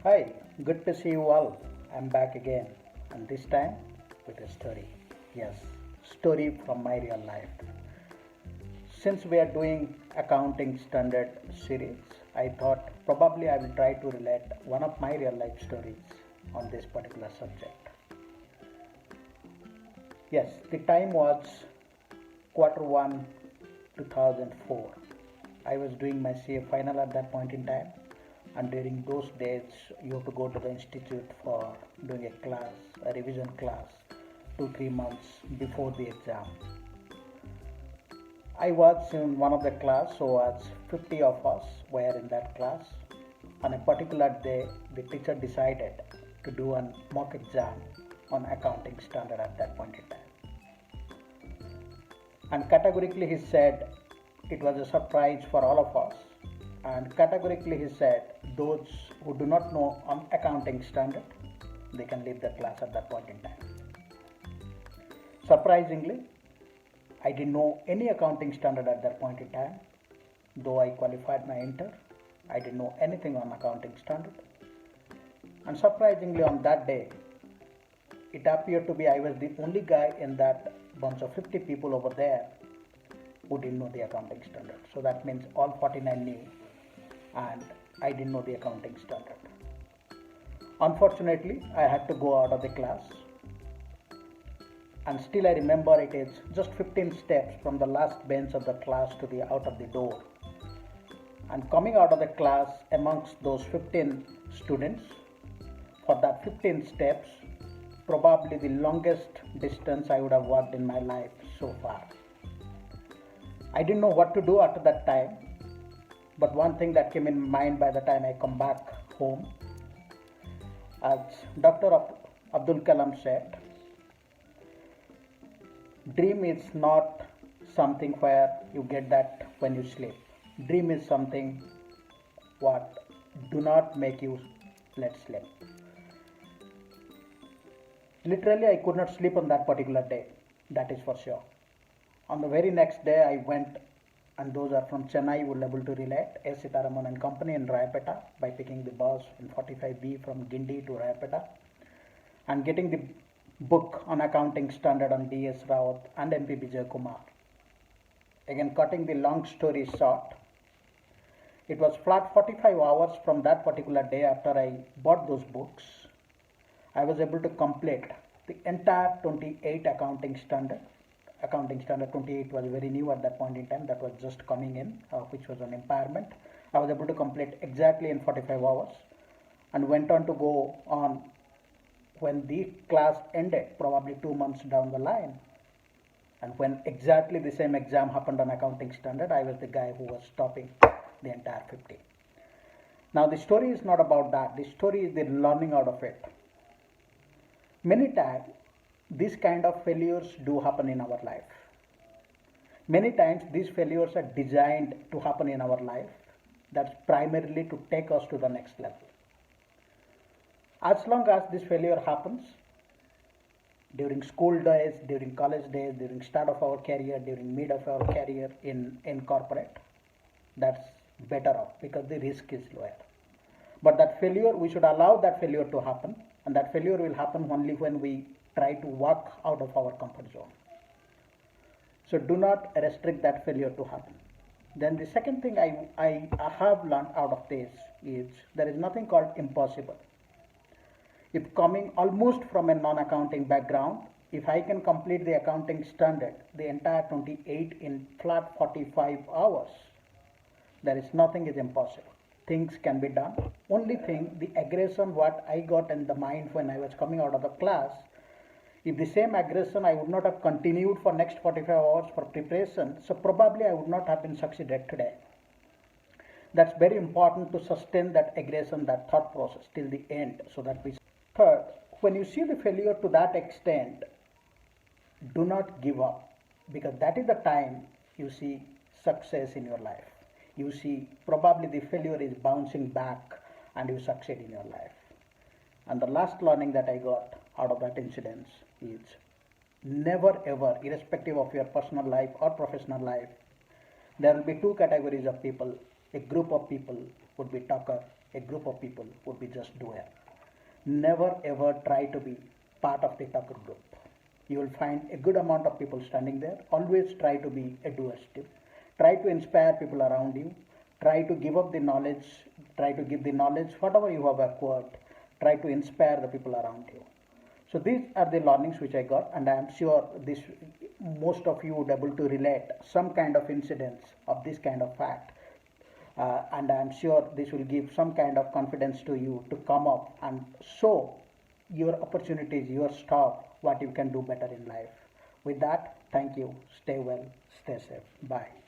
Hi, good to see you all. I'm back again, and this time with a story. Yes, story from my real life. Since we are doing accounting standard series, I thought probably I will try to relate one of my real life stories on this particular subject. Yes, the time was quarter 1 2004. I was doing my CA final at that point in time, and during those days you have to go to the institute for doing a class, a revision class, 2 3 months before the exam. I was in one of the class, so as 50 of us were in that class. On a particular day, the teacher decided to do a mock exam on accounting standard at that point in time. And categorically he said it was a surprise for all of us. And categorically he said those who do not know on accounting standard, they can leave the class at that point in time. Surprisingly, I didn't know any accounting standard at that point in time. Though I qualified my inter, I didn't know anything on accounting standard. And surprisingly on that day, it appeared to be I was the only guy in that bunch of 50 people over there who didn't know the accounting standard. So that means all 49 knew, and I didn't know the accounting standard. Unfortunately, I had to go out of the class, and still I remember it is just 15 steps from the last bench of the class to the out of the door. And coming out of the class amongst those 15 students, for that 15 steps, probably the longest distance I would have walked in my life so far. I didn't know what to do after that time, but one thing that came in mind by the time I come back home, as Dr. Abdul Kalam said, dream is not something where you get that when you sleep. Dream is something what do not make you let sleep. Literally, I could not sleep on that particular day. That is for sure. On the very next day, I went, and those are from Chennai will able to relate, S. Sitaraman and Company in Rayapeta by picking the bus in 45B from Gindi to Rayapeta and getting the book on accounting standard on D.S. Rawat and M.P. Vijay Kumar. Again, cutting the long story short, it was flat 45 hours from that particular day after I bought those books. I was able to complete the entire 28 accounting standard. Accounting standard 28 was very new at that point in time, that was just coming in, which was an impairment. I was able to complete exactly in 45 hours and went on to go on when the class ended, probably 2 months down the line. And when exactly the same exam happened on accounting standard, I was the guy who was stopping the entire 50. Now the story is not about that. The story is the learning out of it. Many times, these kind of failures do happen in our life. Many times, these failures are designed to happen in our life. That's primarily to take us to the next level. As long as this failure happens during school days, during college days, during start of our career, during mid of our career in corporate, that's better off because the risk is lower. But that failure, we should allow that failure to happen, and that failure will happen only when we try to walk out of our comfort zone. So do not restrict that failure to happen. Then the second thing I have learned out of this is there is nothing called impossible. If coming almost from a non-accounting background, if I can complete the accounting standard, the entire 28 in flat 45 hours, there is nothing is impossible. Things can be done. Only thing, the aggression what I got in the mind when I was coming out of the class, if the same aggression I would not have continued for next 45 hours for preparation, so probably I would not have been succeeded today. That's very important to sustain that aggression, that thought process till the end, so that we. Third, when you see the failure to that extent, do not give up, because that is the time you see success in your life. You see probably the failure is bouncing back and you succeed in your life. And the last learning that I got out of that incident is never ever, irrespective of your personal life or professional life, there will be two categories of people. A group of people would be talker, a group of people would be just doer. Never ever try to be part of the talker group. You will find a good amount of people standing there. Always try to be a doer still. Try to inspire people around you. Try to give up the knowledge. Try to give the knowledge, whatever you have acquired. Try to inspire the people around you. So these are the learnings which I got, and I am sure this most of you would able to relate some kind of incidents of this kind of fact. And I am sure this will give some kind of confidence to you to come up and show your opportunities, your stuff, what you can do better in life. With that, thank you. Stay well, stay safe. Bye.